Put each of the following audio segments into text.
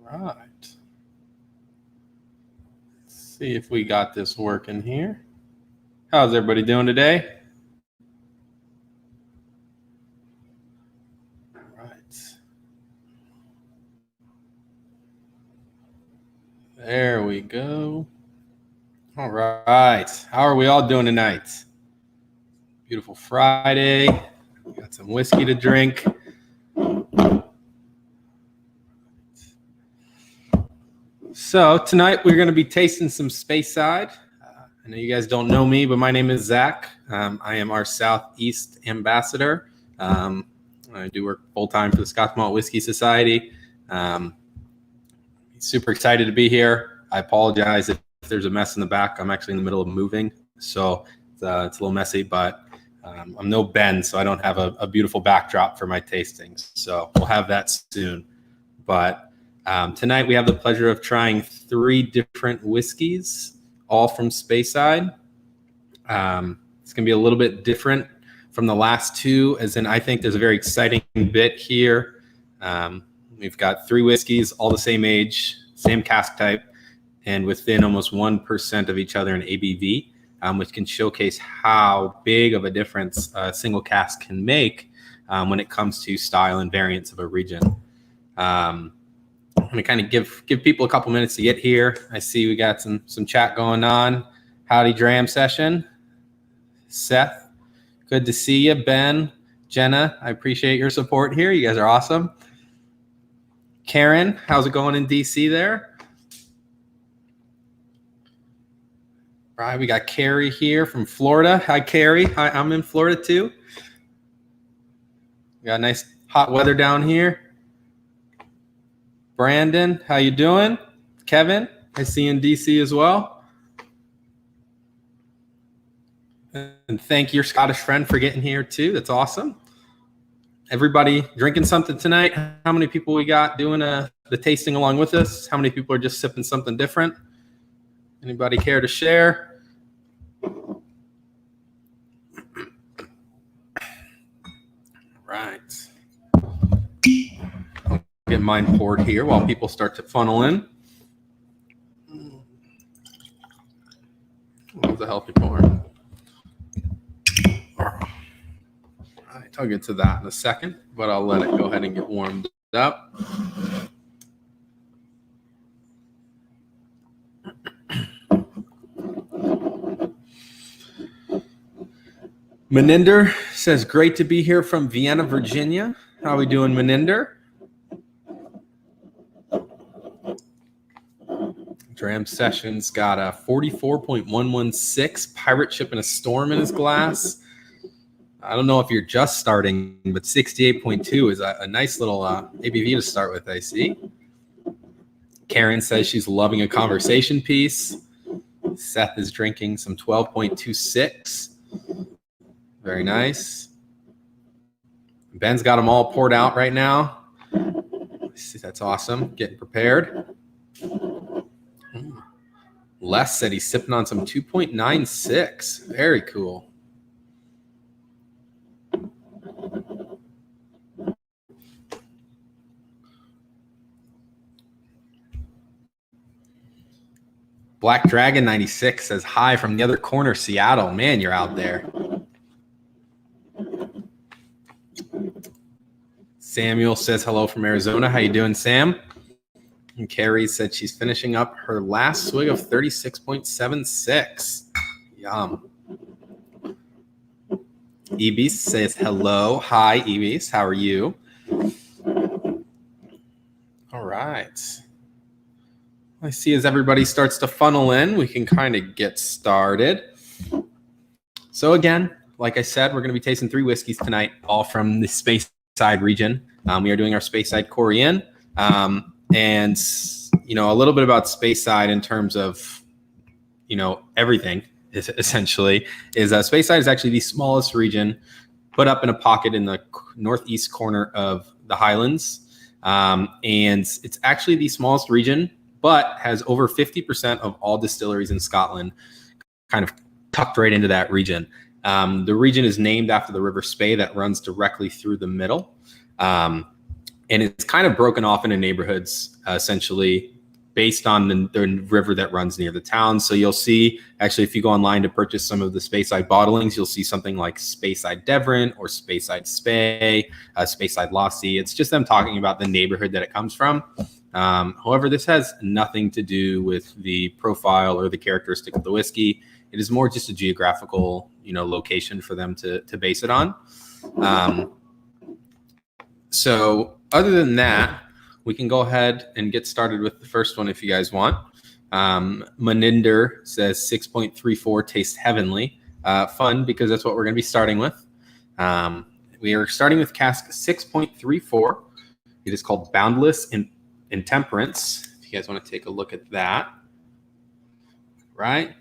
right. Let's see if we got this working here. How's everybody doing today? All right. There we go. All right. How are we all doing tonight? Beautiful Friday. We got some whiskey to drink. So tonight we're going to be tasting some Speyside. I know you guys don't know me, but my name is Zach. I am our Southeast ambassador. I do work full-time for the Scotch Malt Whiskey Society. Super excited to be here. I apologize if there's a mess in the back. I'm actually in the middle of moving, so it's a little messy, but I'm no Ben, so I don't have a beautiful backdrop for my tastings. So we'll have that soon. But tonight we have the pleasure of trying 3 different whiskeys, all from Speyside. It's going to be a little bit different from the last 2, as in I think there's a very exciting bit here. We've got 3 whiskeys, all the same age, same cask type, and within almost 1% of each other in ABV, which can showcase how big of a difference a single cask can make when it comes to style and variance of a region. I'm going to kind of give people a couple minutes to get here. I see we got some chat going on. Howdy Dram session. Seth, good to see you. Ben, Jenna, I appreciate your support here. You guys are awesome. Karen, how's it going in DC there? All right, we got Carrie here from Florida. Hi, Carrie. Hi, I'm in Florida too. We got nice hot weather down here. Brandon, how you doing? Kevin, I see you in DC as well. And thank your Scottish friend for getting here too. That's awesome. Everybody drinking something tonight? How many people we got doing the tasting along with us? How many people are just sipping something different? Anybody care to share? Right. I'll get mine poured here while people start to funnel in. What was the healthy pour? All right, I'll get to that in a second, but I'll let it go ahead and get warmed up. Meninder says, great to be here from Vienna, Virginia. How are we doing, Meninder? Dram Sessions got a 44.116 pirate ship in a storm in his glass. I don't know if you're just starting, but 68.2 is a nice little ABV to start with, I see. Karen says she's loving a conversation piece. Seth is drinking some 12.26. Very nice. Ben's got them all poured out right now. That's awesome. Getting prepared. Les said he's sipping on some 2.96. Very cool. Black Dragon 96 says hi from the other corner, Seattle. Man, you're out there. Samuel says hello from Arizona. How you doing, Sam? And Carrie said she's finishing up her last swig of 36.76. Yum. Ebis says hello. Hi, Ebis. How are you? All right. I see as everybody starts to funnel in, we can kind of get started. So again, like I said, we're going to be tasting 3 whiskeys tonight, all from the Speyside region. We are doing our Speyside Coorie. And, you know, a little bit about Speyside in terms of, you know, everything is essentially is Speyside is actually the smallest region put up in a pocket in the northeast corner of the Highlands. And it's actually the smallest region, but has over 50% of all distilleries in Scotland kind of tucked right into that region. The region is named after the River Spey that runs directly through the middle. And it's kind of broken off into neighborhoods, essentially, based on the river that runs near the town. So you'll see, actually, if you go online to purchase some of the Speyside bottlings, you'll see something like Speyside Devon or Speyside Spey, Speyside Lassie. It's just them talking about the neighborhood that it comes from. However, this has nothing to do with the profile or the characteristic of the whiskey. It is more just a geographical, location for them to base it on. So other than that, we can go ahead and get started with the first one if you guys want. Maninder says 6.34 tastes heavenly. Fun, because that's what we're going to be starting with. We are starting with cask 6.34. It is called Boundless Intemperance. If you guys want to take a look at that. Right.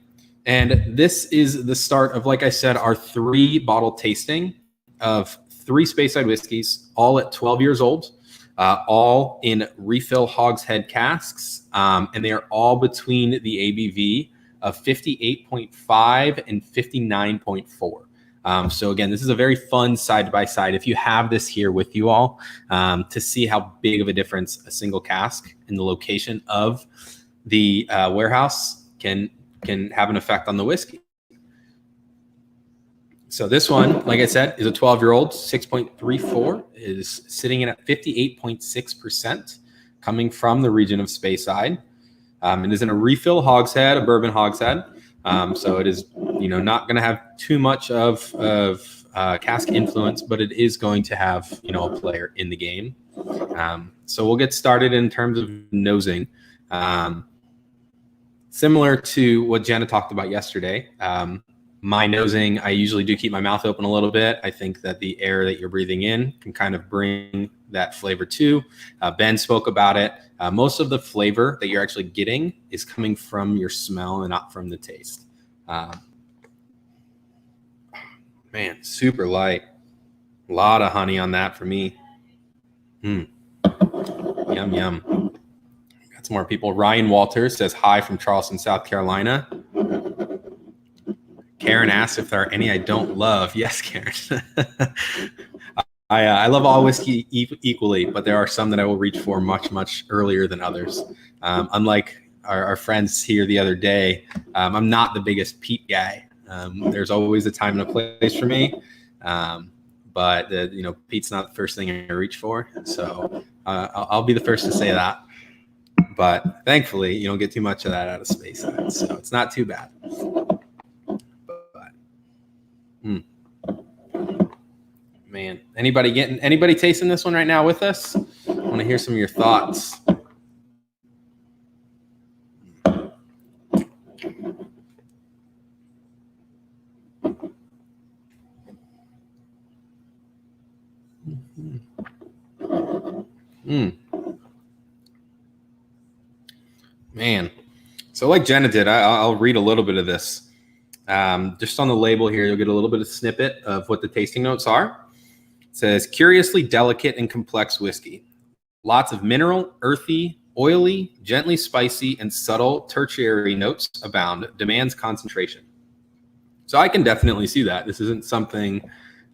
And this is the start of, like I said, our 3-bottle tasting of 3 Speyside whiskeys, all at 12 years old. All in refill hogshead casks, and they are all between the ABV of 58.5 and 59.4. So again, this is a very fun side-by-side. If you have this here with you all, to see how big of a difference a single cask in the location of the warehouse can have an effect on the whiskey. So this one, like I said, is a 12-year-old, 6.34, is sitting in at 58.6%, coming from the region of Speyside. It is in a refill hogshead, a bourbon hogshead. So it is, not going to have too much of cask influence, but it is going to have, a player in the game. So we'll get started in terms of nosing. Similar to what Jenna talked about yesterday. My nosing, I usually do keep my mouth open a little bit. I think that the air that you're breathing in can kind of bring that flavor too. Ben spoke about it. Most of the flavor that you're actually getting is coming from your smell and not from the taste. Man, super light. A lot of honey on that for me. Yum, yum. Got some more people. Ryan Walters says hi from Charleston, South Carolina. Karen asks if there are any I don't love. Yes, Karen. I love all whiskey equally, but there are some that I will reach for much, much earlier than others. Unlike our friends here the other day, I'm not the biggest peat guy. There's always a time and a place for me, but peat's not the first thing I reach for. So I'll be the first to say that. But thankfully, you don't get too much of that out of Speyside, so it's not too bad. Man, anybody tasting this one right now with us? I want to hear some of your thoughts. Man, so like Jenna did, I'll read a little bit of this. Just on the label here, you'll get a little bit of snippet of what the tasting notes are. It says, curiously delicate and complex whiskey. Lots of mineral, earthy, oily, gently spicy, and subtle tertiary notes abound. Demands concentration. So I can definitely see that. This isn't something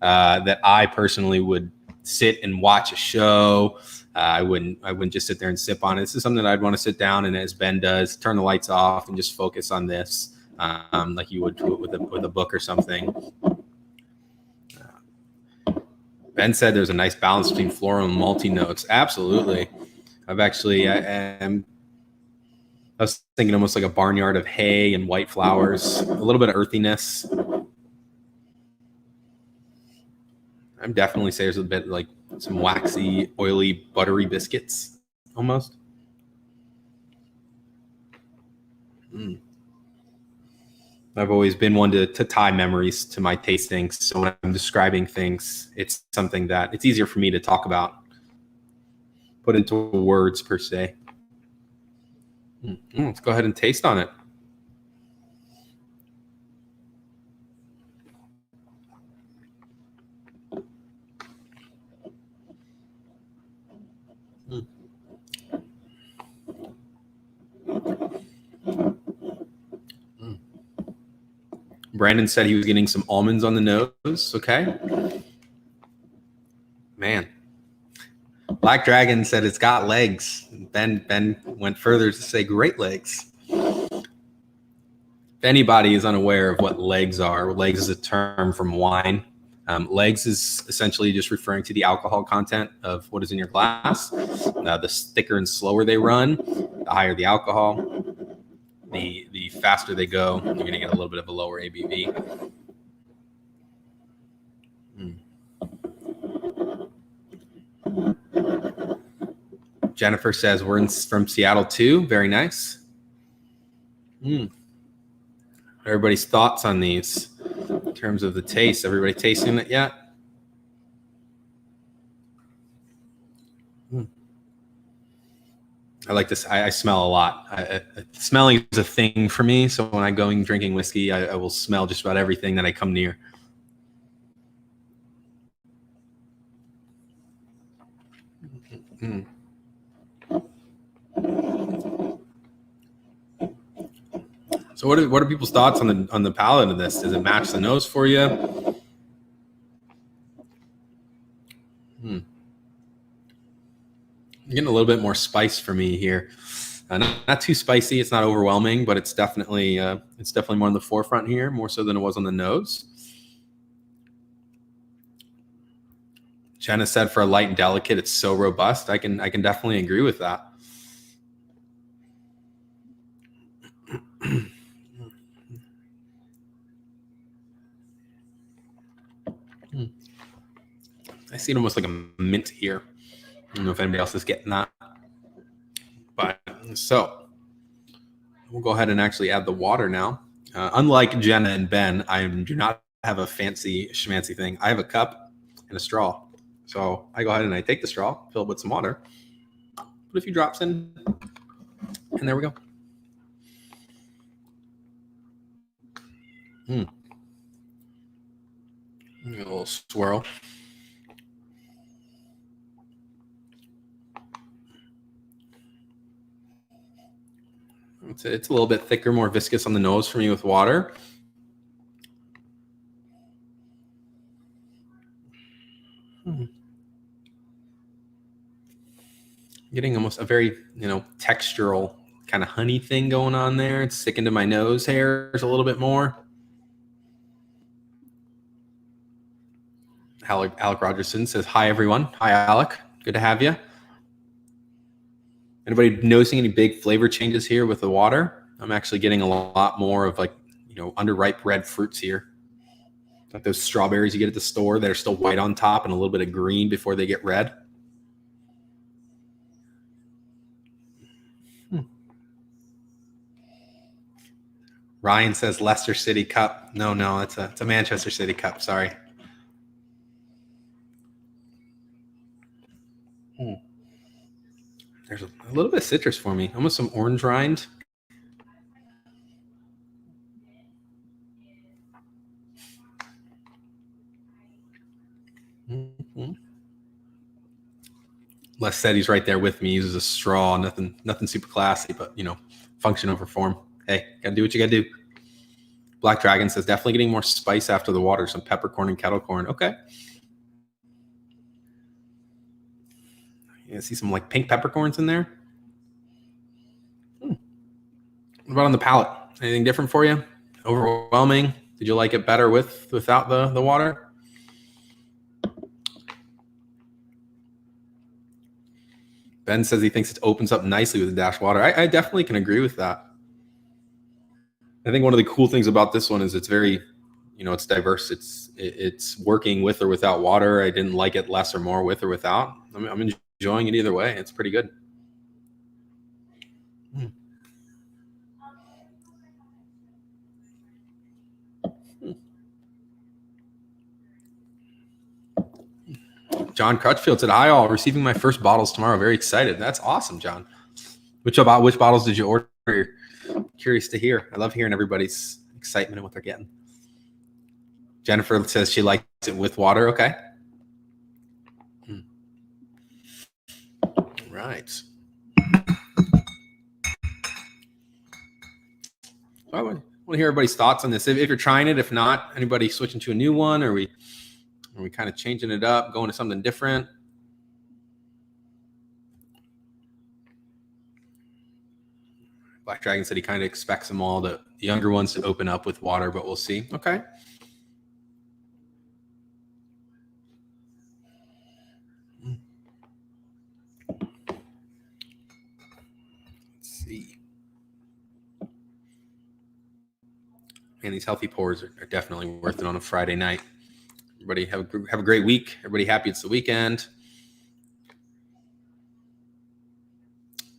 that I personally would sit and watch a show. I wouldn't just sit there and sip on it. This is something that I'd want to sit down and, as Ben does, turn the lights off and just focus on this. Like you would do it with a book or something. Ben said there's a nice balance between floral and malty notes. Absolutely. I was thinking almost like a barnyard of hay and white flowers, a little bit of earthiness. I'd definitely say there's a bit like some waxy, oily, buttery biscuits almost. I've always been one to tie memories to my tastings. So when I'm describing things, it's something that it's easier for me to talk about, put into words per se. Let's go ahead and taste on it. Brandon said he was getting some almonds on the nose. Okay. Man, Black Dragon said it's got legs. Ben went further to say great legs. If anybody is unaware of what legs are, legs is a term from wine. Legs is essentially just referring to the alcohol content of what is in your glass. The thicker and slower they run, the higher the alcohol. The faster they go, you're going to get a little bit of a lower ABV. Jennifer says we're from Seattle too. Very nice. Everybody's thoughts on these in terms of the taste. Everybody tasting it yet? I like this. I smell a lot. Smelling is a thing for me. So when I go and drinking whiskey, I will smell just about everything that I come near. So what are people's thoughts on the palate of this? Does it match the nose for you? Getting a little bit more spice for me here. Not too spicy. It's not overwhelming, but it's definitely more on the forefront here, more so than it was on the nose. Jenna said for a light and delicate, it's so robust. I can definitely agree with that. I see it almost like a mint here. I don't know if anybody else is getting that. But so we'll go ahead and actually add the water now. Unlike Jenna and Ben, I do not have a fancy schmancy thing. I have a cup and a straw. So I go ahead and I take the straw, fill it with some water, put a few drops in, and there we go. A little swirl. It's a little bit thicker, more viscous on the nose for me with water. Getting almost a very, textural kind of honey thing going on there. It's sticking to my nose hairs a little bit more. Alec Rogerson says, hi, everyone. Hi, Alec. Good to have you. Anybody noticing any big flavor changes here with the water? I'm actually getting a lot more of underripe red fruits here. Like those strawberries you get at the store that are still white on top and a little bit of green before they get red. Ryan says Leicester City Cup. No, it's a Manchester City Cup. Sorry. There's a little bit of citrus for me, almost some orange rind. Les said he's right there with me. He uses a straw. Nothing super classy, but function over form. Hey, gotta do what you gotta do. Black Dragon says definitely getting more spice after the water. Some peppercorn and kettle corn. Okay. You see some like pink peppercorns in there. What about on the palate? Anything different for you? Overwhelming? Did you like it better without the water? Ben says he thinks it opens up nicely with the dash water. I definitely can agree with that. I think one of the cool things about this one is it's very, it's diverse. It's working with or without water. I didn't like it less or more with or without. I'm enjoying it either way. It's pretty good. John Crutchfield said, hi all, receiving my first bottles tomorrow. Very excited. That's awesome, John. Which bottles did you order? Curious to hear. I love hearing everybody's excitement and what they're getting. Jennifer says she likes it with water. Okay. Right. I want to hear everybody's thoughts on this. If you're trying it, if not, anybody switching to a new one, or are we kind of changing it up, going to something different? Black Dragon said he kind of expects them all, the younger ones, to open up with water, but we'll see. Okay. Let's see. And these healthy pours are definitely worth it on a Friday night. Everybody have a great week. Everybody happy it's the weekend.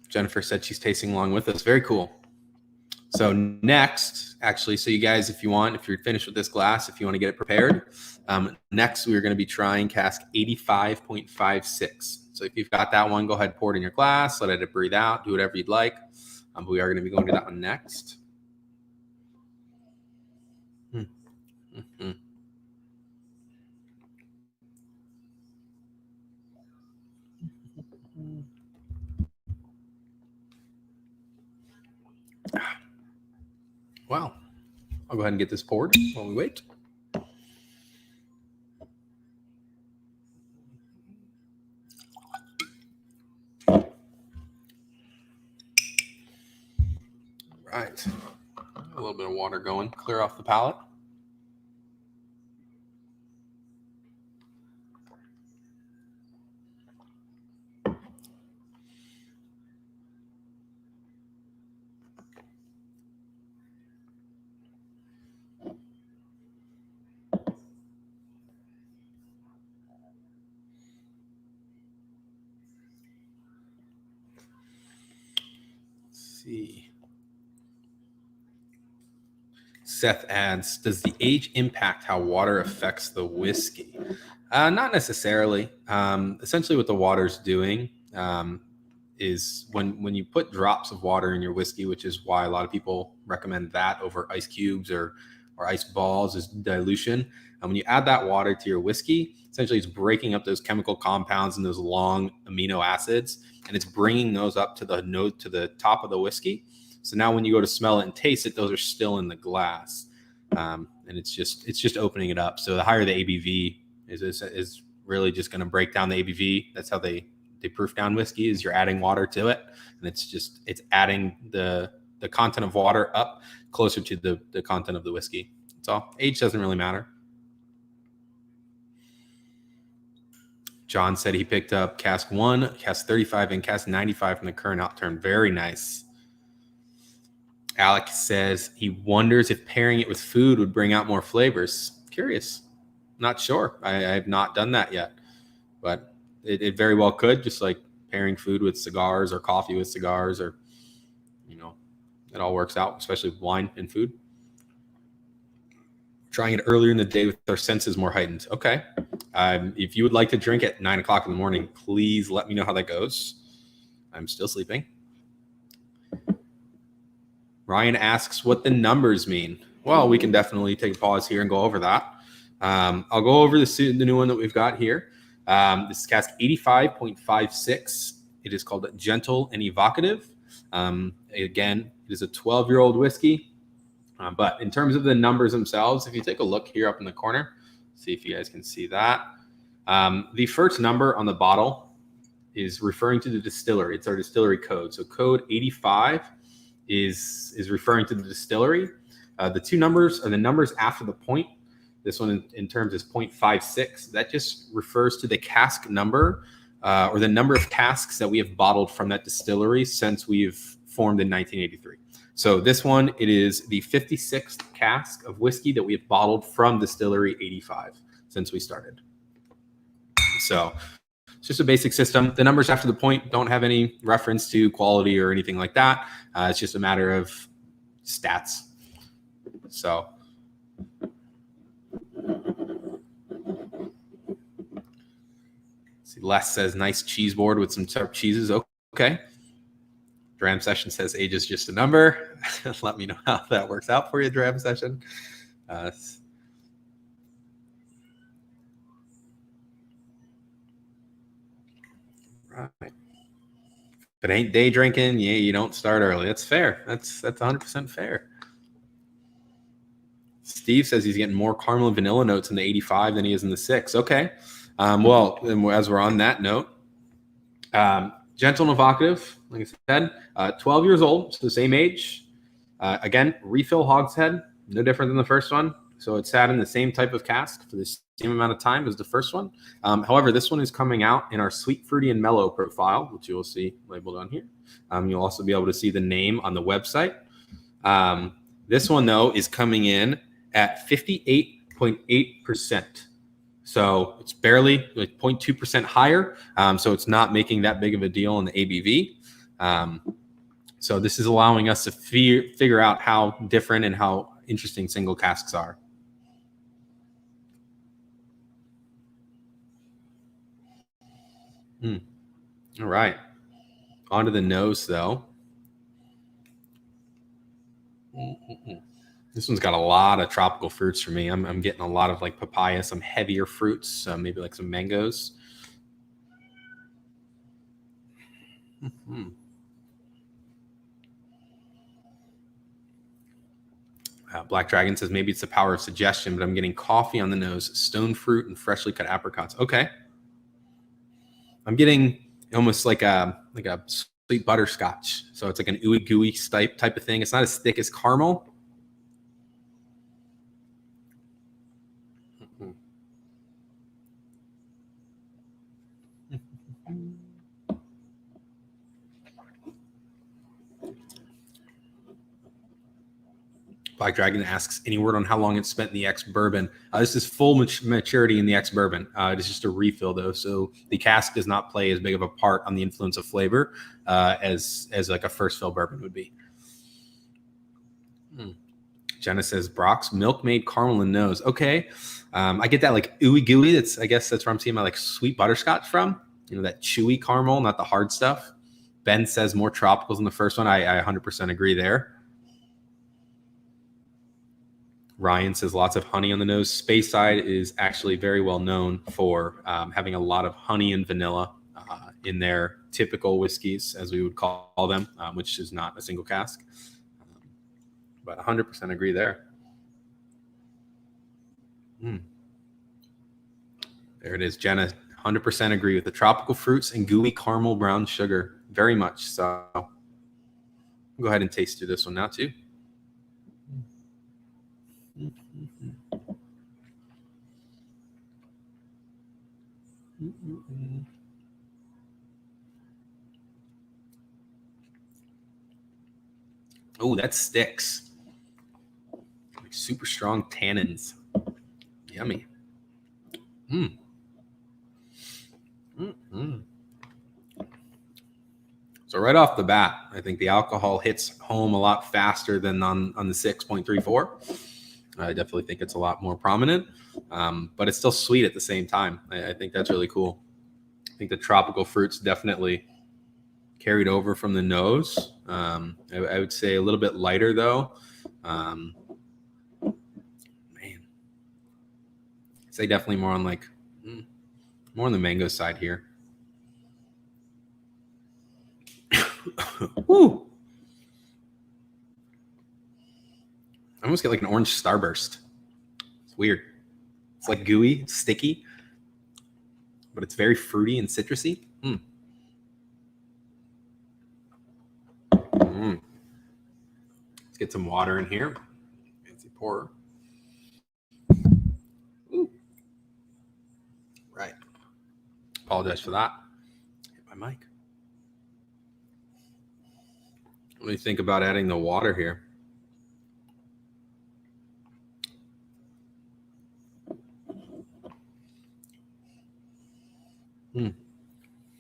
Jennifer said she's tasting along with us. Very cool. So next, actually, so you guys, if you're finished with this glass, if you want to get it prepared, next we're going to be trying cask 85.56. So if you've got that one, go ahead, pour it in your glass, let it breathe out, do whatever you'd like. But we are going to be going to that one next. Mm-hmm. Wow. I'll go ahead and get this poured while we wait. Right. A little bit of water going. Clear off the palate. See. Seth adds, does the age impact how water affects the whiskey? Not necessarily. Essentially what the water's doing is when you put drops of water in your whiskey, which is why a lot of people recommend that over ice cubes or ice balls as dilution. And when you add that water to your whiskey, essentially it's breaking up those chemical compounds and those long amino acids, and it's bringing those up to the top of the whiskey. So now when you go to smell it and taste it, those are still in the glass. And it's just opening it up. So the higher the ABV is really just going to break down the ABV. That's how they proof down whiskey, is you're adding water to it. And it's adding the content of water up closer to the content of the whiskey. That's all. Age doesn't really matter. John said he picked up cask 1, cask 35, and cask 95 from the current outturn. Very nice. Alex says he wonders if pairing it with food would bring out more flavors. Curious. Not sure. I have not done that yet. But it very well could, just like pairing food with cigars or coffee with cigars, or, it all works out, especially with wine and food. Trying it earlier in the day with our senses more heightened. Okay. If you would like to drink at 9 o'clock in the morning, please let me know how that goes. I'm still sleeping. Ryan asks what the numbers mean. Well, we can definitely take a pause here and go over that. I'll go over the new one that we've got here. This is cask 85.56. It is called Gentle and Evocative. Again, it is a 12-year-old whiskey. But in terms of the numbers themselves, if you take a look here up in the corner, see if you guys can see that. The first number on the bottle is referring to the distillery. It's our distillery code. So code 85 is referring to the distillery. The two numbers are the numbers after the point. This one in terms is 0.56. That just refers to the cask number or the number of casks that we have bottled from that distillery since we've formed in 1983. So this one, it is the 56th cask of whiskey that we have bottled from Distillery 85 since we started. So it's just a basic system. The numbers after the point don't have any reference to quality or anything like that. It's just a matter of stats. So see, Les says nice cheese board with some sharp cheeses. Okay. Dram Session says age is just a number. Let me know how that works out for you, Dram Session. Right. If it ain't day drinking, you don't start early. That's fair. That's 100% fair. Steve says he's getting more caramel and vanilla notes in the 85 than he is in the 6. Okay. Well, as we're on that note, Gentle and evocative, like I said, 12 years old, so the same age. Again, refill hogshead, no different than the first one. So it's sat in the same type of cask for the same amount of time as the first one. However, this one is coming out in our sweet, fruity, and mellow profile, which you will see labeled on here. You'll also be able to see the name on the website. This one, though, is coming in at 58.8%. So it's barely like 0.2% higher. So it's not making that big of a deal in the ABV. So this is allowing us to figure out how different and how interesting single casks are. All right. On to the nose, though. This one's got a lot of tropical fruits for me. I'm getting a lot of like papaya, some heavier fruits, maybe like some mangoes. Black Dragon says maybe it's the power of suggestion, but I'm getting coffee on the nose, stone fruit, and freshly cut apricots. Okay. I'm getting almost like a sweet butterscotch. So it's like an ooey gooey type of thing. It's not as thick as caramel. Black Dragon asks, any word on how long it's spent in the ex-bourbon? This is full maturity in the ex-bourbon. It is just a refill, though. So the cask does not play as big of a part on the influence of flavor as like a first fill bourbon would be. Jenna says, Brock's milk-made caramel and nose. Okay. I get that like ooey gooey. I guess that's where I'm seeing my like sweet butterscotch from. You know, that chewy caramel, not the hard stuff. Ben says more tropicals than the first one. I 100% agree there. Ryan says lots of honey on the nose. Speyside is actually very well known for having a lot of honey and vanilla in their typical whiskeys, as we would call them, which is not a single cask. But 100% agree there. There it is. Jenna, 100% agree with the tropical fruits and gooey caramel brown sugar. Very much so. I'll go ahead and taste through this one now, too. Oh, that sticks. Like super strong tannins. Yummy. So right off the bat, I think the alcohol hits home a lot faster than on the 6.34. I definitely think it's a lot more prominent, but it's still sweet at the same time. I think that's really cool. I think the tropical fruits definitely carried over from the nose. I would say a little bit lighter though. Man, I'd say definitely more on like more on the mango side here. Woo! I almost get like an orange starburst. It's weird. It's like gooey, sticky, but it's very fruity and citrusy. Let's get some water in here. Fancy pour. Ooh. Right. Apologize for that. Hit my mic. What do you think about adding the water here?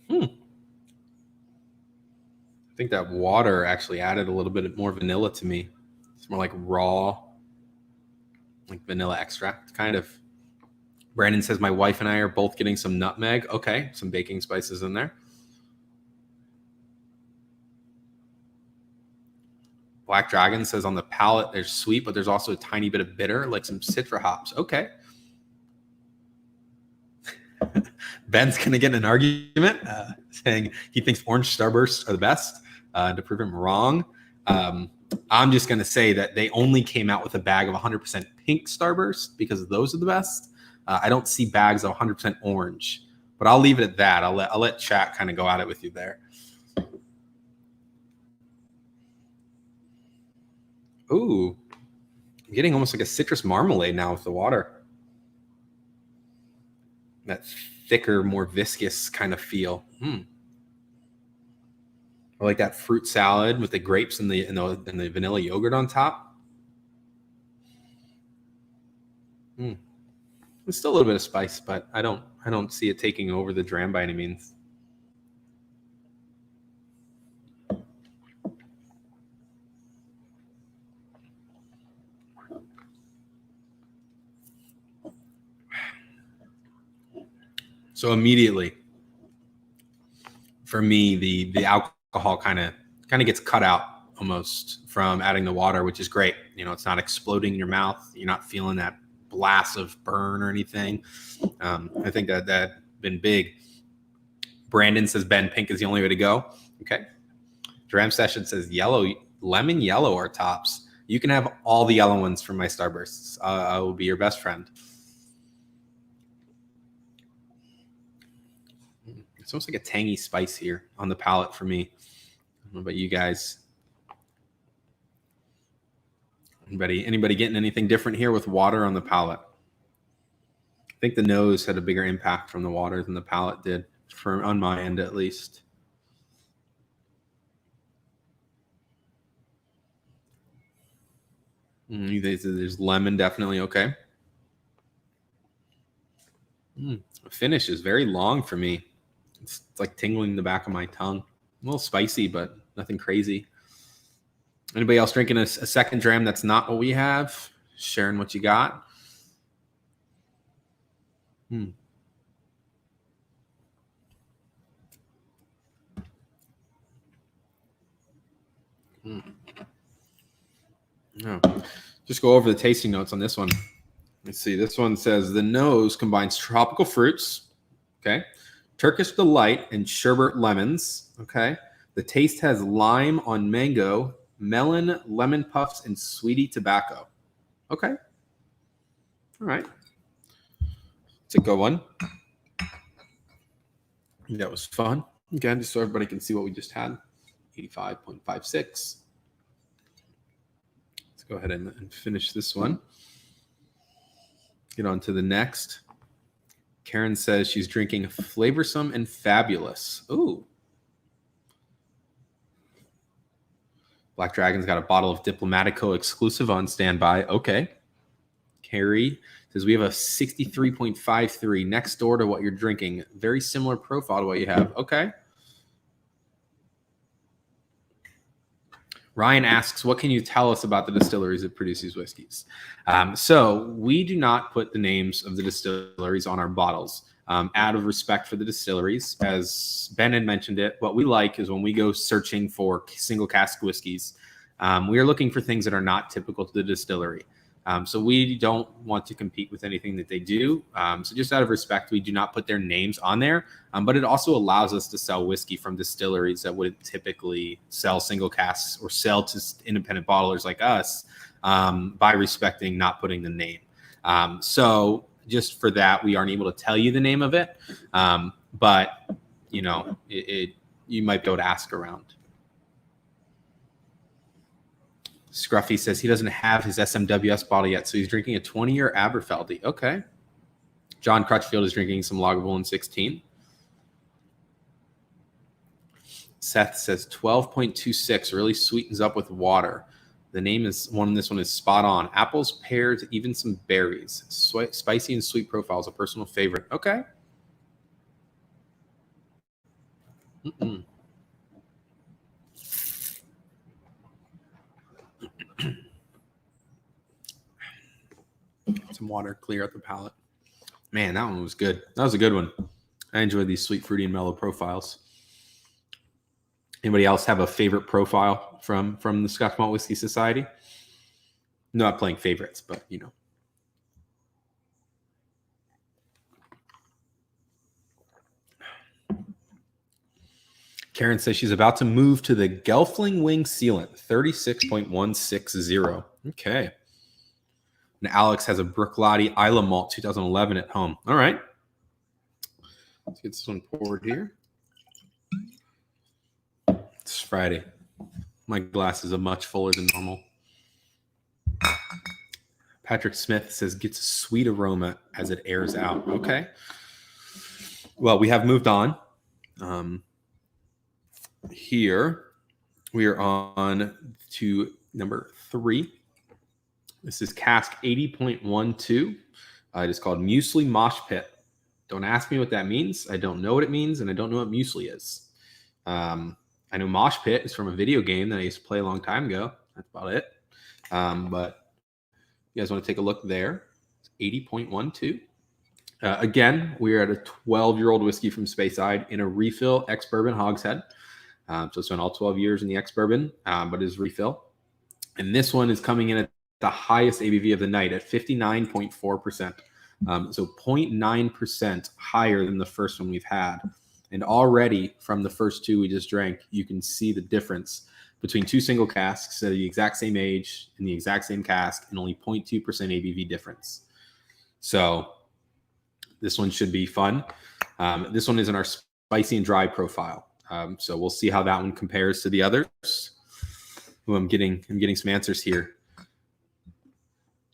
I think that water actually added a little bit more vanilla to me. It's more like raw, like vanilla extract, kind of. Brandon says, my wife and I are both getting some nutmeg. Okay, some baking spices in there. Black Dragon says on the palate, there's sweet, but there's also a tiny bit of bitter, like some citra hops. Okay. Ben's going to get in an argument saying he thinks orange starbursts are the best. To prove him wrong, I'm just going to say that they only came out with a bag of 100% pink starburst because those are the best. I don't see bags of 100% orange, but I'll leave it at that. I'll let chat kind of go at it with you there. Ooh, I'm getting almost like a citrus marmalade now with the water. That thicker, more viscous kind of feel. Or like that fruit salad with the grapes and the vanilla yogurt on top. There's still a little bit of spice, but I don't see it taking over the dram by any means. So immediately, for me, the alcohol kind of gets cut out almost from adding the water, which is great. You know, it's not exploding in your mouth. You're not feeling that blast of burn or anything. I think that been big. Brandon says Ben, pink is the only way to go. Okay. Dram Session says lemon yellow are tops. You can have all the yellow ones from my Starbursts. I will be your best friend. It's almost like a tangy spice here on the palate for me. I don't know about you guys. Anybody getting anything different here with water on the palate? I think the nose had a bigger impact from the water than the palate did, on my end at least. There's lemon, definitely. Okay. The finish is very long for me. It's like tingling the back of my tongue. A little spicy, but nothing crazy. Anybody else drinking a second dram that's not what we have? Sharing what you got? No. Just go over the tasting notes on this one. Let's see. This one says the nose combines tropical fruits. Okay. Turkish delight and sherbet lemons. Okay. The taste has lime on mango, melon, lemon puffs, and sweetie tobacco. Okay. All right. It's a good one. That was fun. Again, just so everybody can see what we just had. 85.56. Let's go ahead and finish this one. Get on to the next. Karen says she's drinking Flavorsome and Fabulous. Ooh. Black Dragon's got a bottle of Diplomatico exclusive on standby. Okay. Carrie says we have a 63.53 next door to what you're drinking. Very similar profile to what you have. Okay. Ryan asks, what can you tell us about the distilleries that produce these whiskeys? So we do not put the names of the distilleries on our bottles out of respect for the distilleries. As Ben had mentioned it, what we like is when we go searching for single cask whiskeys, we are looking for things that are not typical to the distillery. So we don't want to compete with anything that they do. So just out of respect, we do not put their names on there. But it also allows us to sell whiskey from distilleries that wouldn't typically sell single casks or sell to independent bottlers like us by respecting not putting the name. So just for that, we aren't able to tell you the name of it. But, you know, you might be able to ask around. Scruffy says he doesn't have his SMWS bottle yet, so he's drinking a 20-year Aberfeldy. Okay. John Crutchfield is drinking some Lagavulin 16. Seth says 12.26 really sweetens up with water. The name is this one is spot on. Apples, pears, even some berries. Spicy and sweet profile is a personal favorite. Okay. Some water, clear out the palate. Man, that one was good. That was a good one. I enjoy these sweet, fruity, and mellow profiles. Anybody else have a favorite profile from the Scotch Malt Whiskey Society? Not playing favorites, but you know. Karen says she's about to move to the Gelfling Wing Sealant, 36.160. Okay. And Alex has a Bruichladdich Isla Malt 2011 at home. All right. Let's get this one poured here. It's Friday. My glasses are much fuller than normal. Patrick Smith says gets a sweet aroma as it airs out. Okay. Well, we have moved on. Here we are on to number 3. This is Cask 80.12. It is called Muesli Mosh Pit. Don't ask me what that means. I don't know what it means, and I don't know what Muesli is. I know Mosh Pit is from a video game that I used to play a long time ago. That's about it. But you guys want to take a look there. It's 80.12. Again, we are at a 12-year-old whiskey from Speyside in a refill ex-bourbon hogshead. So it's been all 12 years in the ex-bourbon, but it is refill. And this one is coming in at the highest ABV of the night at 59.4%. So 0.9% higher than the first one we've had. And already from the first 2 we just drank, you can see the difference between 2 single casks that are the exact same age in the exact same cask and only 0.2% ABV difference. So this one should be fun. This one is in our spicy and dry profile. So we'll see how that one compares to the others. Ooh, I'm getting some answers here.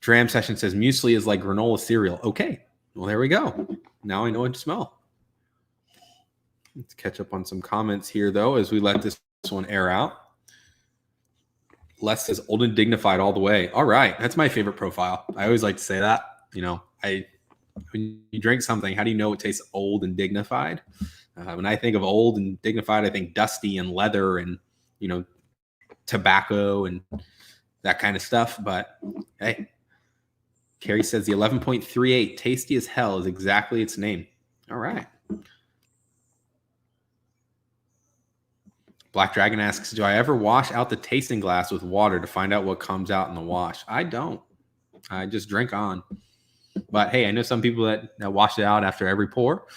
Dram Session says muesli is like granola cereal. Okay, well, there we go. Now I know what to smell. Let's catch up on some comments here, though, as we let this one air out. Les says old and dignified all the way. All right, that's my favorite profile. I always like to say that. When you drink something, how do you know it tastes old and dignified? When I think of old and dignified, I think dusty and leather and, tobacco and that kind of stuff. But hey, Carrie says the 11.38, tasty as hell, is exactly its name. All right. Black Dragon asks, do I ever wash out the tasting glass with water to find out what comes out in the wash? I don't. I just drink on. But hey, I know some people that wash it out after every pour.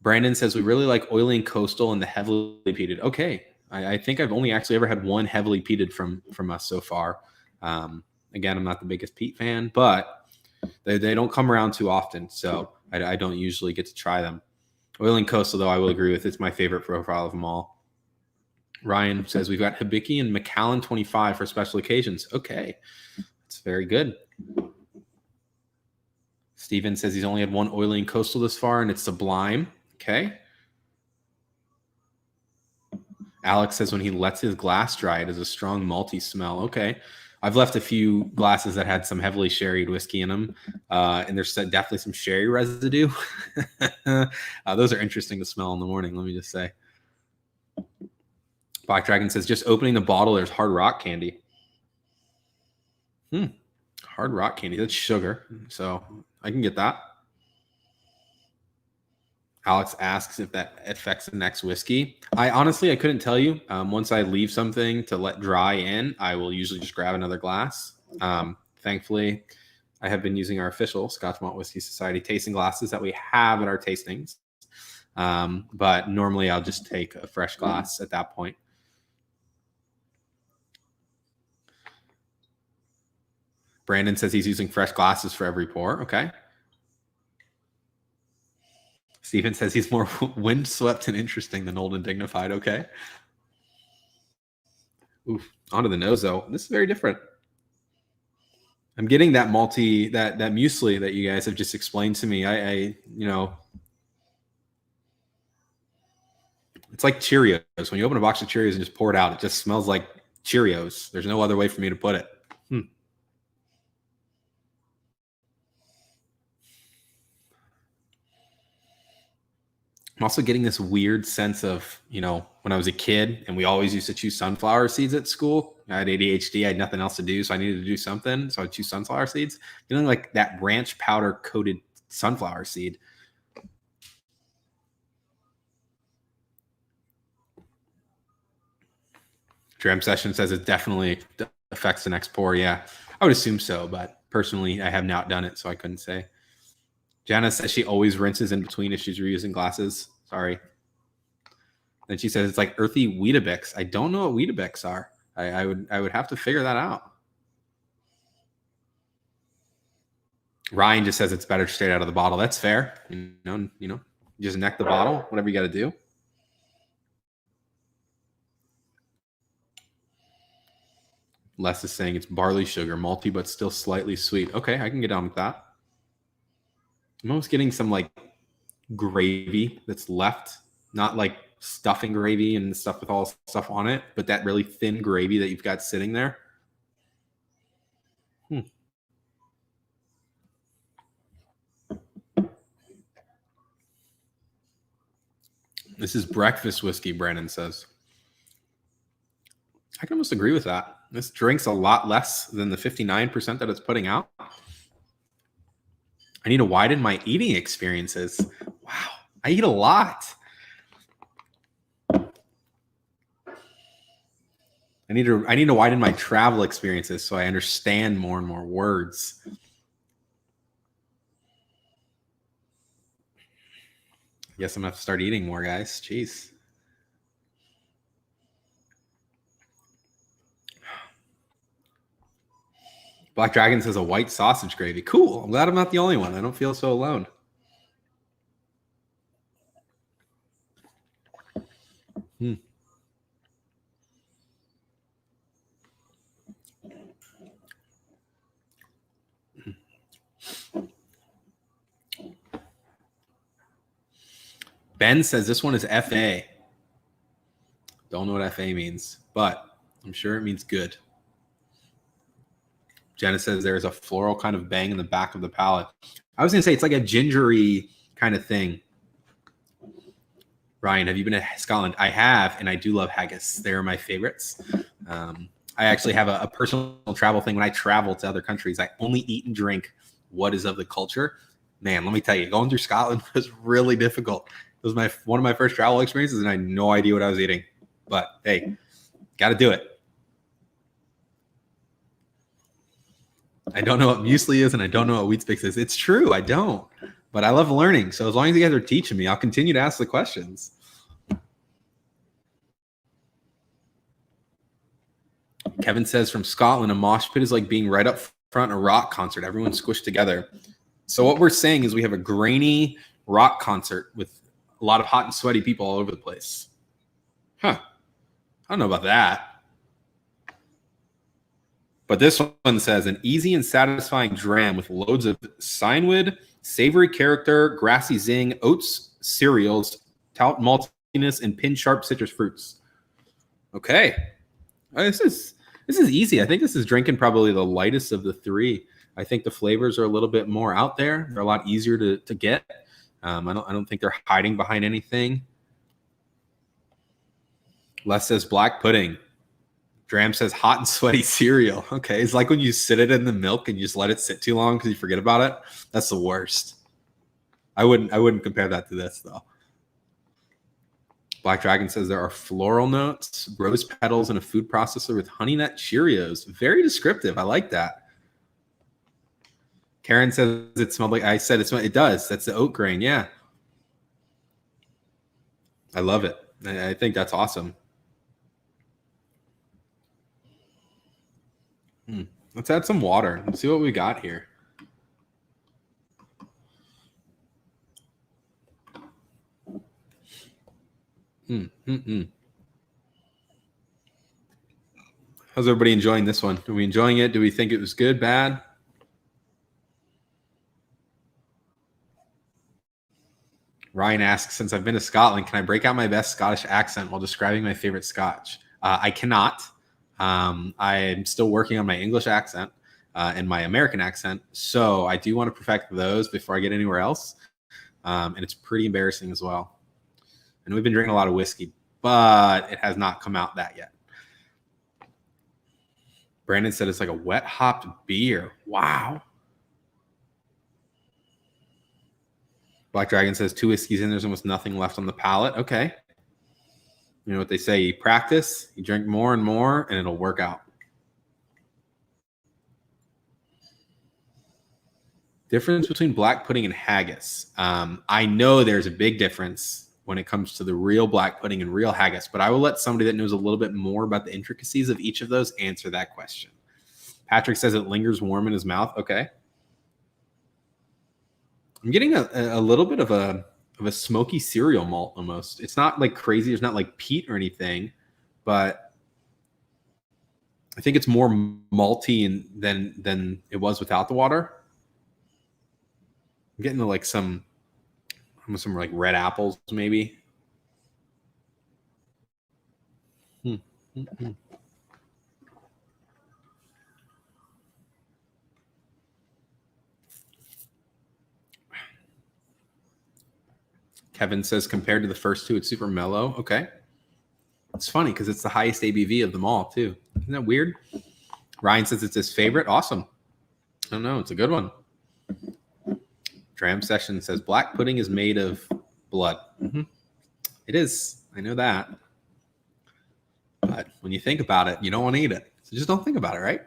Brandon says we really like oily and coastal and the heavily peated. Okay. I think I've only actually ever had one heavily peated from us so far. Again, I'm not the biggest peat fan, but they don't come around too often. So I don't usually get to try them. Oil and coastal, though, I will agree with. It's my favorite profile of them all. Ryan says we've got Hibiki and Macallan 25 for special occasions. Okay. That's very good. Steven says he's only had one oily and coastal this far, and it's Sublime. Okay. Alex says when he lets his glass dry, it has a strong malty smell. Okay. I've left a few glasses that had some heavily sherried whiskey in them, and there's definitely some sherry residue. Those are interesting to smell in the morning, let me just say. Black Dragon says, just opening the bottle, there's hard rock candy. Hard rock candy. That's sugar, so I can get that. Alex asks if that affects the next whiskey. I couldn't tell you. Once I leave something to let dry in, I will usually just grab another glass. Thankfully, I have been using our official Scotch Malt Whiskey Society tasting glasses that we have at our tastings. But normally I'll just take a fresh glass at that point. Brandon says he's using fresh glasses for every pour. Okay. Stephen says he's more windswept and interesting than old and dignified. Okay. Oof. Onto the nose, though. This is very different. I'm getting that malty, that muesli that you guys have just explained to me. It's like Cheerios. When you open a box of Cheerios and just pour it out, it just smells like Cheerios. There's no other way for me to put it. I'm also getting this weird sense of, when I was a kid and we always used to choose sunflower seeds at school. I had ADHD. I had nothing else to do, so I needed to do something. So I choose sunflower seeds. Feeling like that branch powder coated sunflower seed. Dram Session says it definitely affects the next pour. Yeah, I would assume so, but personally, I have not done it, so I couldn't say. Jana says she always rinses in between if she's reusing glasses. Sorry. Then she says it's like earthy Weetabix. I don't know what Weetabix are. I would have to figure that out. Ryan just says it's better straight out of the bottle. That's fair. You just neck the bottle, whatever you got to do. Les is saying it's barley sugar, malty, but still slightly sweet. Okay, I can get on with that. I'm almost getting some like gravy that's left, not like stuffing gravy and stuff with all stuff on it, but that really thin gravy that you've got sitting there. This is breakfast whiskey, Brandon says. I can almost agree with that. This drinks a lot less than the 59% that it's putting out. I need to widen my eating experiences. Wow, I eat a lot. I need to widen my travel experiences so I understand more and more words. I guess I'm gonna have to start eating more, guys. Jeez. Black Dragon says a white sausage gravy. Cool. I'm glad I'm not the only one. I don't feel so alone. Ben says this one is FA. Don't know what FA means, but I'm sure it means good. Jenna says there's a floral kind of bang in the back of the palate. I was going to say it's like a gingery kind of thing. Ryan, have you been to Scotland? I have, and I do love haggis. They're my favorites. I actually have a personal travel thing. When I travel to other countries, I only eat and drink what is of the culture. Man, let me tell you, going through Scotland was really difficult. It was one of my first travel experiences, and I had no idea what I was eating. But hey, got to do it. I don't know what muesli is, and I don't know what wheat sticks is. It's true, I don't. But I love learning. So as long as you guys are teaching me, I'll continue to ask the questions. Kevin says from Scotland, a mosh pit is like being right up front in a rock concert. Everyone's squished together. So what we're saying is we have a grainy rock concert with a lot of hot and sweaty people all over the place. Huh. I don't know about that. But this one says an easy and satisfying dram with loads of cinnamon, savory character, grassy zing, oats, cereals, tout maltiness, and pin sharp citrus fruits. Okay. This is easy. I think this is drinking probably the lightest of the three. I think the flavors are a little bit more out there. They're a lot easier to get. I don't think they're hiding behind anything. Les says black pudding. Dram says hot and sweaty cereal. Okay, it's like when you sit it in the milk and you just let it sit too long because you forget about it. That's the worst. I wouldn't compare that to this though. Black Dragon says there are floral notes, rose petals, and a food processor with honey nut Cheerios. Very descriptive. I like that. Karen says it smelled like I said it does. That's the oat grain. Yeah. I love it. I think that's awesome. Let's add some water. Let's see what we got here. How's everybody enjoying this one? Are we enjoying it? Do we think it was good, bad? Ryan asks, since I've been to Scotland, can I break out my best Scottish accent while describing my favorite Scotch? I cannot. I'm still working on my English accent and my American accent. So I do want to perfect those before I get anywhere else. And it's pretty embarrassing as well. And we've been drinking a lot of whiskey, but it has not come out that yet. Brandon said it's like a wet hopped beer. Wow. Black Dragon says 2 whiskeys in, there's almost nothing left on the palate. Okay. You know what they say, you practice, you drink more and more, and it'll work out. Difference between black pudding and haggis. I know there's a big difference when it comes to the real black pudding and real haggis, but I will let somebody that knows a little bit more about the intricacies of each of those answer that question. Patrick says it lingers warm in his mouth. Okay. I'm getting a little bit of a smoky cereal malt almost. It's not like crazy. It's not like peat or anything, but I think it's more malty than it was without the water. I'm getting to like some like red apples maybe. Kevin says compared to the first two, it's super mellow. Okay. It's funny because it's the highest ABV of them all, too. Isn't that weird? Ryan says it's his favorite. Awesome. I don't know. It's a good one. Dram Session says black pudding is made of blood. Mm-hmm. It is. I know that. But when you think about it, you don't want to eat it. So just don't think about it, right?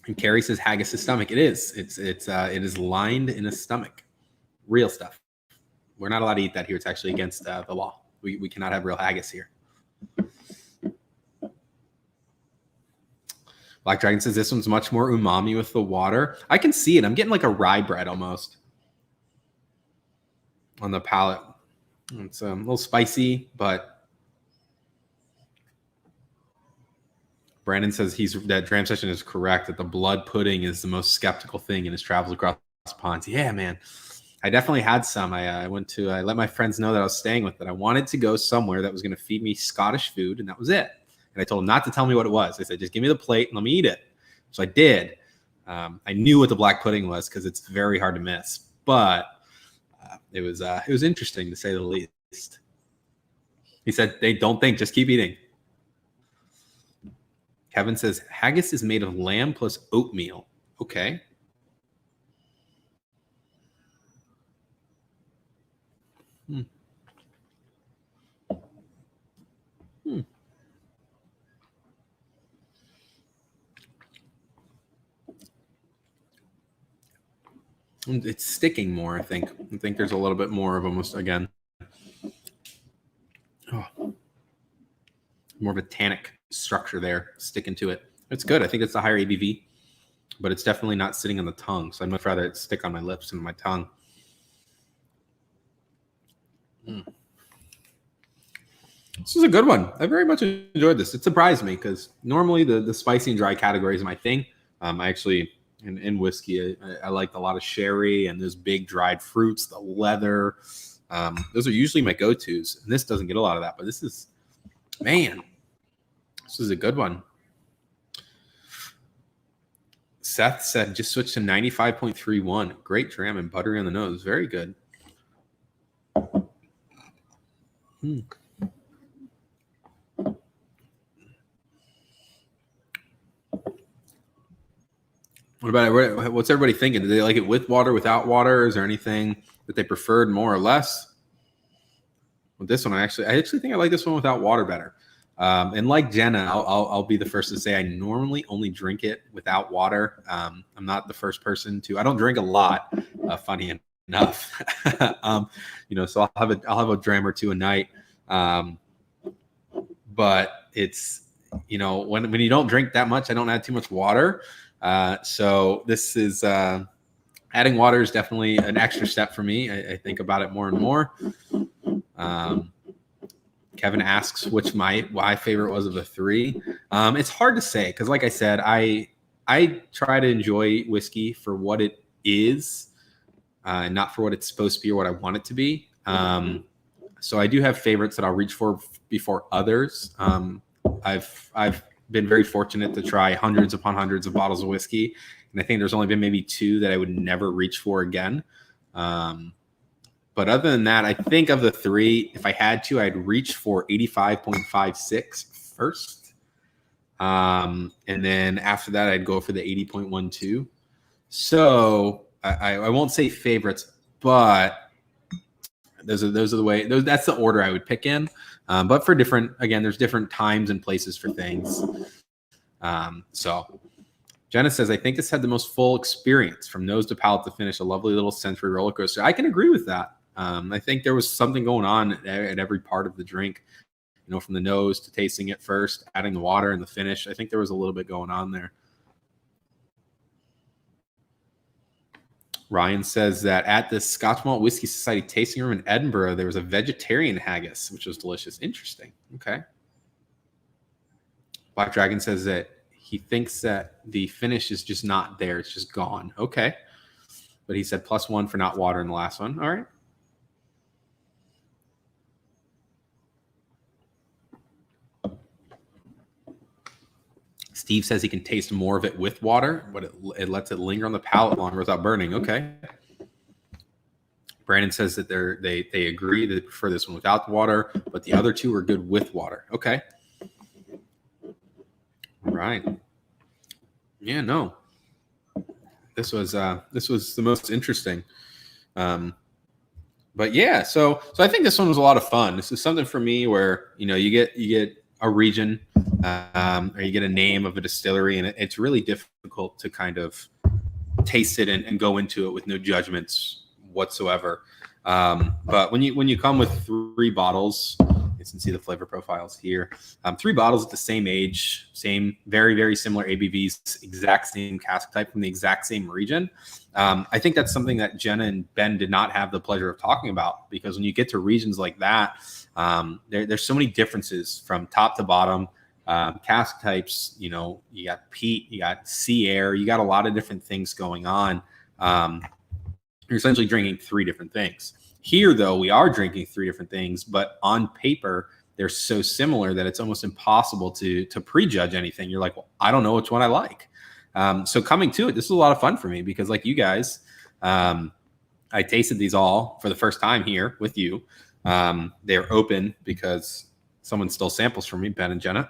And Carrie says haggis' stomach. It is. It is lined in a stomach. Real stuff. We're not allowed to eat that here. It's actually against the law. We cannot have real haggis here. Black Dragon says this one's much more umami with the water. I can see it. I'm getting like a rye bread almost on the palate. It's a little spicy, but Brandon says that Dram Session is correct, that the blood pudding is the most skeptical thing in his travels across ponds. Yeah, man. I definitely had some. I let my friends know that I was staying with it. I wanted to go somewhere that was going to feed me Scottish food, and that was it. And I told them not to tell me what it was. I said, just give me the plate and let me eat it. So I did. I knew what the black pudding was because it's very hard to miss. But it was interesting to say the least. He said, they don't think, just keep eating. Kevin says, haggis is made of lamb plus oatmeal. Okay. It's sticking more, I think. I think there's a little bit more of almost, again, more of a tannic structure there, sticking to it. It's good. I think it's a higher ABV, but it's definitely not sitting on the tongue. So I'd much rather it stick on my lips and my tongue. This is a good one. I very much enjoyed this. It surprised me because normally the spicy and dry category is my thing. I actually... In whiskey, I liked a lot of sherry and those big dried fruits, the leather. Those are usually my go-tos. And this doesn't get a lot of that, but this is a good one. Seth said, just switch to 95.31. Great dram and buttery on the nose. Very good. What about it? What's everybody thinking? Do they like it with water, without water? Is there anything that they preferred more or less? With this one, I actually think I like this one without water better. And like Jenna, I'll be the first to say I normally only drink it without water. I'm not the first person to. I don't drink a lot. Funny enough, so I'll have a dram or two a night. But it's when you don't drink that much, I don't add too much water. So this is adding water is definitely an extra step for me. I think about it more and more. Kevin asks which my favorite was of the three. It's hard to say because, like I said, I try to enjoy whiskey for what it is, and not for what it's supposed to be or what I want it to be. So I do have favorites that I'll reach for before others. I've been very fortunate to try hundreds upon hundreds of bottles of whiskey. And I think there's only been maybe two that I would never reach for again. But other than that, I think of the three, if I had to, I'd reach for 85.56 first. And then after that, I'd go for the 80.12. So I won't say favorites, but those are the way, that's the order I would pick in. But for there's different times and places for things. So Jenna says, I think this had the most full experience from nose to palate to finish, a lovely little sensory roller coaster. I can agree with that. I think there was something going on at every part of the drink, from the nose to tasting it first, adding the water and the finish. I think there was a little bit going on there. Ryan says that at the Scotch Malt Whiskey Society tasting room in Edinburgh, there was a vegetarian haggis, which was delicious. Interesting. Okay. Black Dragon says that he thinks that the finish is just not there. It's just gone. Okay. But he said +1 for not water in the last one. All right. Steve says he can taste more of it with water, but it lets it linger on the palate longer without burning. Okay. Brandon says that they agree that they prefer this one without the water, but the other two are good with water. Okay. All right. Yeah, no. This was the most interesting. But yeah, so I think this one was a lot of fun. This is something for me where, you get a region, or you get a name of a distillery, and it's really difficult to kind of taste it and go into it with no judgments whatsoever. But when you come with 3 bottles, you can see the flavor profiles here. 3 bottles at the same age, same, very, very similar ABVs, exact same cask type from the exact same region. I think that's something that Jenna and Ben did not have the pleasure of talking about, because when you get to regions like that, there's so many differences from top to bottom. Cask types, you got peat, you got sea air, you got a lot of different things going on. You're essentially drinking 3 different things. Here, though, we are drinking 3 different things, but on paper, they're so similar that it's almost impossible to prejudge anything. You're like, well, I don't know which one I like. So coming to it, this is a lot of fun for me, because like you guys, I tasted these all for the first time here with you. They're open because someone still samples from me, Ben and Jenna.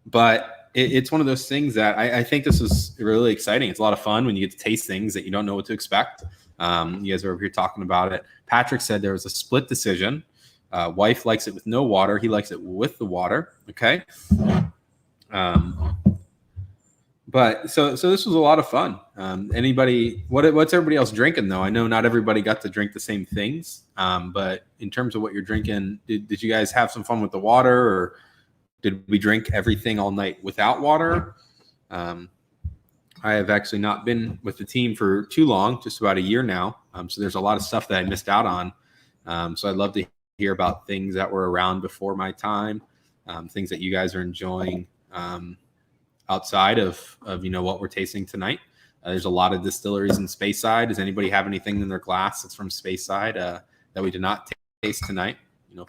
But it's one of those things that I think this is really exciting. It's a lot of fun when you get to taste things that you don't know what to expect. You guys are over here talking about it. Patrick said there was a split decision. Wife likes it with no water. He likes it with the water. Okay. But so this was a lot of fun. What's everybody else drinking though? I know not everybody got to drink the same things. But in terms of what you're drinking, did you guys have some fun with the water, or did we drink everything all night without water? I have actually not been with the team for too long, just about a year now. So there's a lot of stuff that I missed out on. So I'd love to hear about things that were around before my time, things that you guys are enjoying outside of what we're tasting tonight. There's a lot of distilleries in Speyside. Does anybody have anything in their glass that's from Speyside that we did not taste tonight?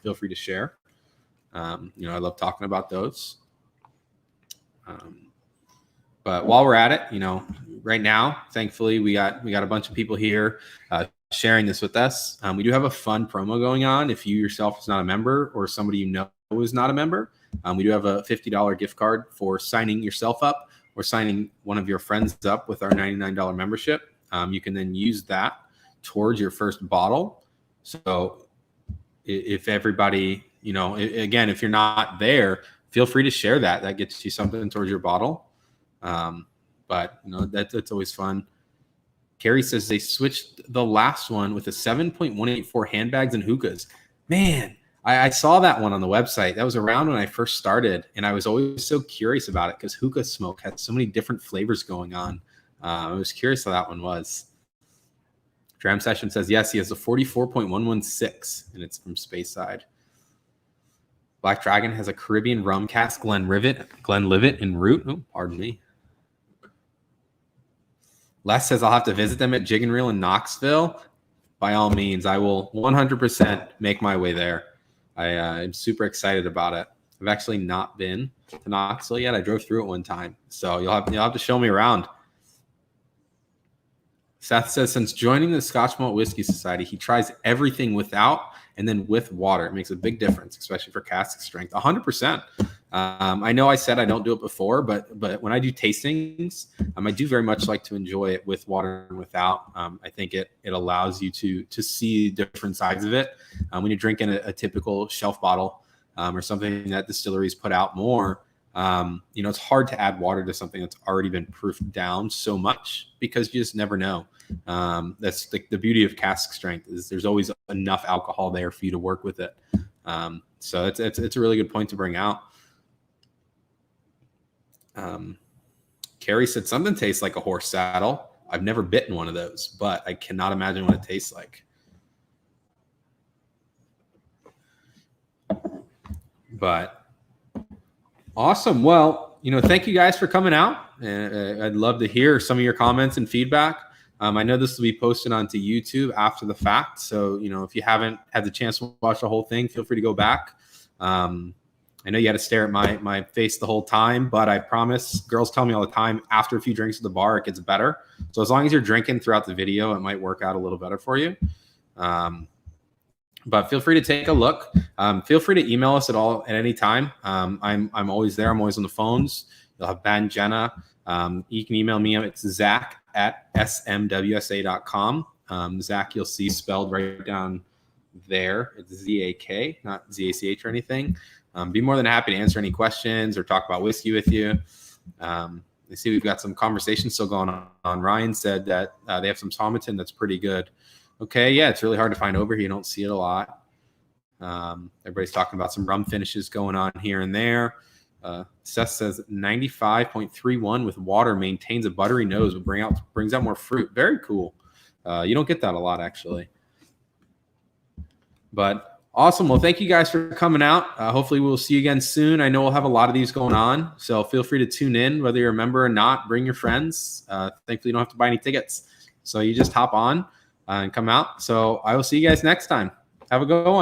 Feel free to share. I love talking about those. But while we're at it, right now, thankfully, we got a bunch of people here sharing this with us. We do have a fun promo going on. If you yourself is not a member, or somebody is not a member, we do have a $50 gift card for signing yourself up or signing one of your friends up with our $99 membership. You can then use that towards your first bottle. So if everybody, again, if you're not there, feel free to share that. That gets you something towards your bottle. But that's always fun. Carrie says they switched the last one with a 7.184 handbags and hookahs. Man, I saw that one on the website. That was around when I first started, and I was always so curious about it because hookah smoke had so many different flavors going on. I was curious how that one was. Dram Session says, yes, he has a 44.116, and it's from Speyside. Black Dragon has a Caribbean rum cask, Glenlivet in root. Oh, pardon me. Les says, I'll have to visit them at Jig and Reel in Knoxville. By all means, I will 100% make my way there. I'm super excited about it. I've actually not been to Knoxville yet. I drove through it one time. So you'll have to show me around. Seth says, since joining the Scotch Malt Whiskey Society, he tries everything without and then with water. It makes a big difference, especially for cask strength. 100%. I know I said I don't do it before, but when I do tastings, I do very much like to enjoy it with water and without. I think it allows you to see different sides of it. When you're drinking a typical shelf bottle or something that distilleries put out more, it's hard to add water to something that's already been proofed down so much because you just never know. That's the beauty of cask strength is there's always enough alcohol there for you to work with it. So it's a really good point to bring out. Carrie said something tastes like a horse saddle. I've never bitten one of those, but I cannot imagine what it tastes like. But Awesome. Well, thank you guys for coming out. I'd love to hear some of your comments and feedback. I know this will be posted onto YouTube after the fact. So, if you haven't had the chance to watch the whole thing, feel free to go back. I know you had to stare at my face the whole time, but I promise, girls tell me all the time, after a few drinks at the bar, it gets better. So as long as you're drinking throughout the video, it might work out a little better for you. But feel free to take a look. Feel free to email us at any time. I'm always there. I'm always on the phones. You'll have Ben, Jenna. You can email me. It's zach@smwsa.com. Zach, you'll see spelled right down there. It's Z-A-K, not Z-A-C-H or anything. Be more than happy to answer any questions or talk about whiskey with you. I see we've got some conversation still going on. Ryan said that they have some Somerton that's pretty good. Okay, yeah, it's really hard to find over here. You don't see it a lot. Everybody's talking about some rum finishes going on here and there. Seth says 95.31 with water maintains a buttery nose, but brings out more fruit. Very cool. You don't get that a lot, actually. But awesome. Well, thank you guys for coming out. Hopefully we'll see you again soon. I know we'll have a lot of these going on, so feel free to tune in, whether you're a member or not. Bring your friends. Thankfully, you don't have to buy any tickets. So you just hop on and come out. So I will see you guys next time. Have a good one.